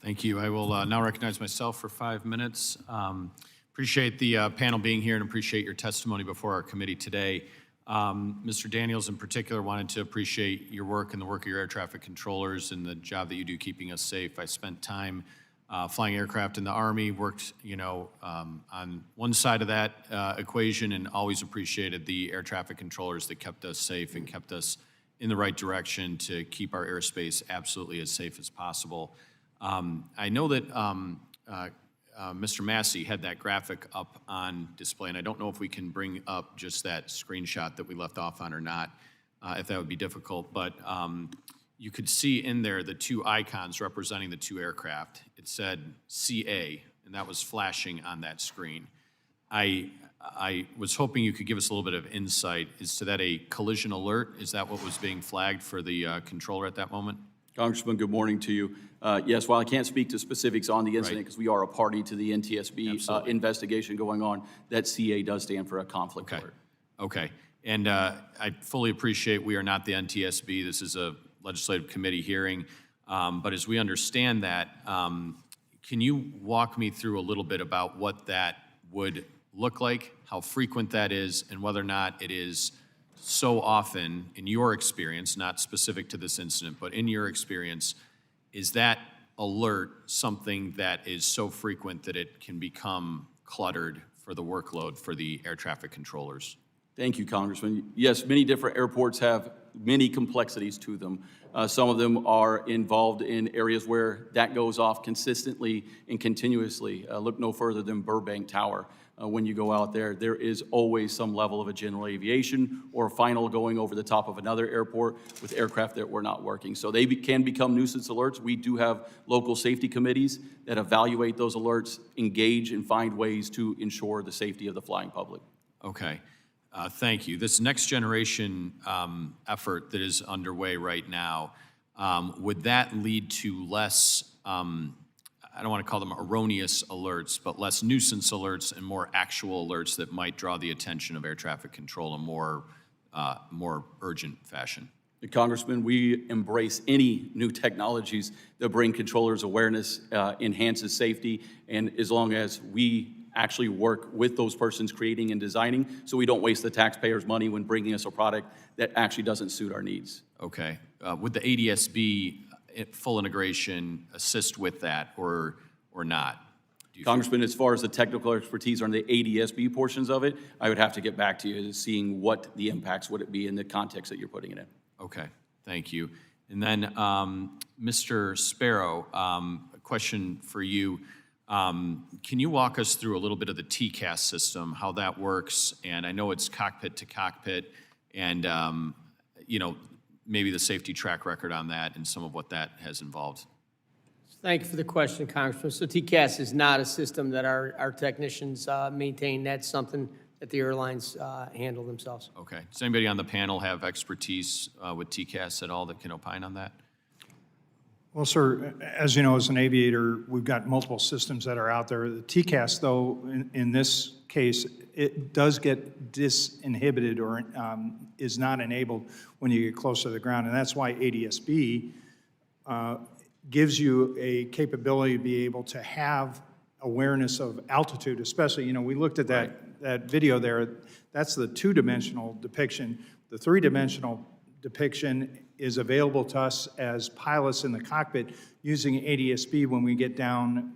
Thank you. I will now recognize myself for 5 minutes. Appreciate the panel being here and appreciate your testimony before our committee today. Mr. Daniels in particular wanted to appreciate your work and the work of your air traffic controllers and the job that you do keeping us safe. I spent time flying aircraft in the Army, worked on one side of that equation, and always appreciated the air traffic controllers that kept us safe and kept us in the right direction to keep our airspace absolutely as safe as possible. I know that Mr. Massey had that graphic up on display, and I don't know if we can bring up just that screenshot that we left off on or not, if that would be difficult, but you could see in there the two icons representing the two aircraft. It said CA, and that was flashing on that screen. I was hoping you could give us a little bit of insight. Is that a collision alert? Is that what was being flagged for the controller at that moment? Congressman, good morning to you. Yes, while I can't speak to specifics on the incident because we are a party to the NTSB investigation going on, that CA does stand for a conflict alert. Okay. And I fully appreciate we are not the NTSB. This is a legislative committee hearing. But as we understand that, can you walk me through a little bit about what that would look like, how frequent that is, and whether or not it is so often, in your experience, not specific to this incident, but in your experience, is that alert something that is so frequent that it can become cluttered for the workload for the air traffic controllers? Thank you, Congressman. Yes, many different airports have many complexities to them. Some of them are involved in areas where that goes off consistently and continuously. Look no further than Burbank Tower. When you go out there, there is always some level of a general aviation or a final going over the top of another airport with aircraft that were not working. So they can become nuisance alerts. We do have local safety committees that evaluate those alerts, engage, and find ways to ensure the safety of the flying public. Okay. Thank you. This next generation effort that is underway right now, would that lead to less, I don't want to call them erroneous alerts, but less nuisance alerts and more actual alerts that might draw the attention of air traffic control in more urgent fashion? Congressman, we embrace any new technologies that bring controllers awareness, enhances safety, and as long as we actually work with those persons creating and designing so we don't waste the taxpayers' money when bringing us a product that actually doesn't suit our needs. Okay. Would the ADSB full integration assist with that or not? Congressman, as far as the technical expertise on the ADSB portions of it, I would have to get back to you seeing what the impacts would it be in the context that you're putting it in. Okay, thank you. And then Mr. Sparrow, a question for you. Can you walk us through a little bit of the TCAS system, how that works? And I know it's cockpit to cockpit and, maybe the safety track record on that and some of what that has involved. Thank you for the question, Congressman. So TCAS is not a system that our technicians maintain. That's something that the airlines handle themselves. Okay. Does anybody on the panel have expertise with TCAS at all that can opine on that? Well, sir, as you know, as an aviator, we've got multiple systems that are out there. The TCAS, though, in this case, it does get disinhibited or is not enabled when you get close to the ground, and that's why ADSB gives you a capability to be able to have awareness of altitude, especially, we looked at that video there. That's the two-dimensional depiction. The three-dimensional depiction is available to us as pilots in the cockpit using ADSB when we get down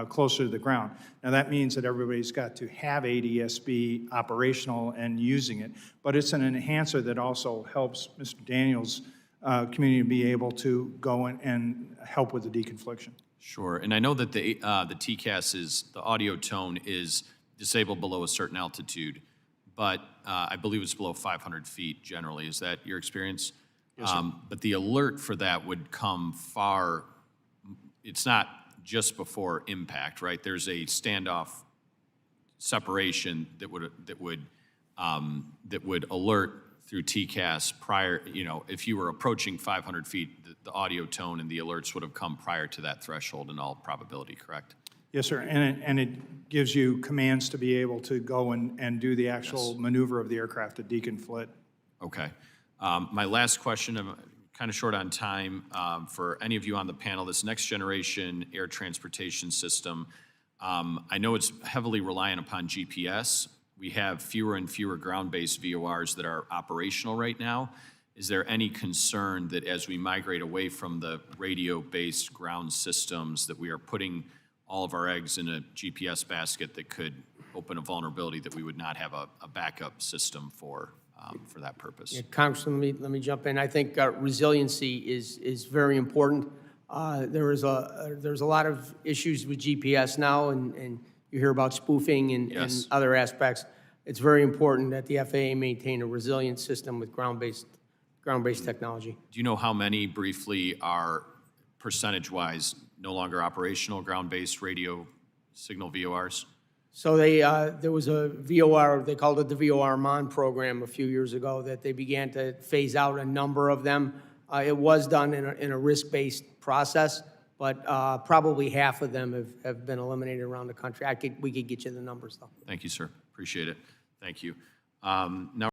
closer to the ground. Now that means that everybody's got to have ADSB operational and using it, but it's an enhancer that also helps Mr. Daniels' community be able to go and help with the deconfliction. Sure, and I know that the TCAS is, the audio tone is disabled below a certain altitude, but I believe it's below 500 feet generally. Is that your experience? Yes, sir. But the alert for that would come it's not just before impact, right? There's a standoff separation that would alert through TCAS prior, if you were approaching 500 feet, the audio tone and the alerts would have come prior to that threshold in all probability, correct? Yes, sir, and it gives you commands to be able to go and do the actual maneuver of the aircraft to deconflict. Okay. My last question, kind of short on time. For any of you on the panel, this next generation air transportation system, I know it's heavily reliant upon GPS. We have fewer and fewer ground-based VORs that are operational right now. Is there any concern that as we migrate away from the radio-based ground systems, that we are putting all of our eggs in a GPS basket that could open a vulnerability that we would not have a backup system for that purpose? Yeah, Congressman, let me jump in. I think resiliency is very important. There's a lot of issues with GPS now, and you hear about spoofing and other aspects. It's very important that the FAA maintain a resilient system with ground-based technology. Do you know how many briefly are percentage-wise no longer operational ground-based radio signal VORs? So there was a VOR, they called it the VOR MON program a few years ago, that they began to phase out a number of them. It was done in a risk-based process, but probably half of them have been eliminated around the country. We could get you the numbers, though. Thank you, sir. Appreciate it. Thank you. Now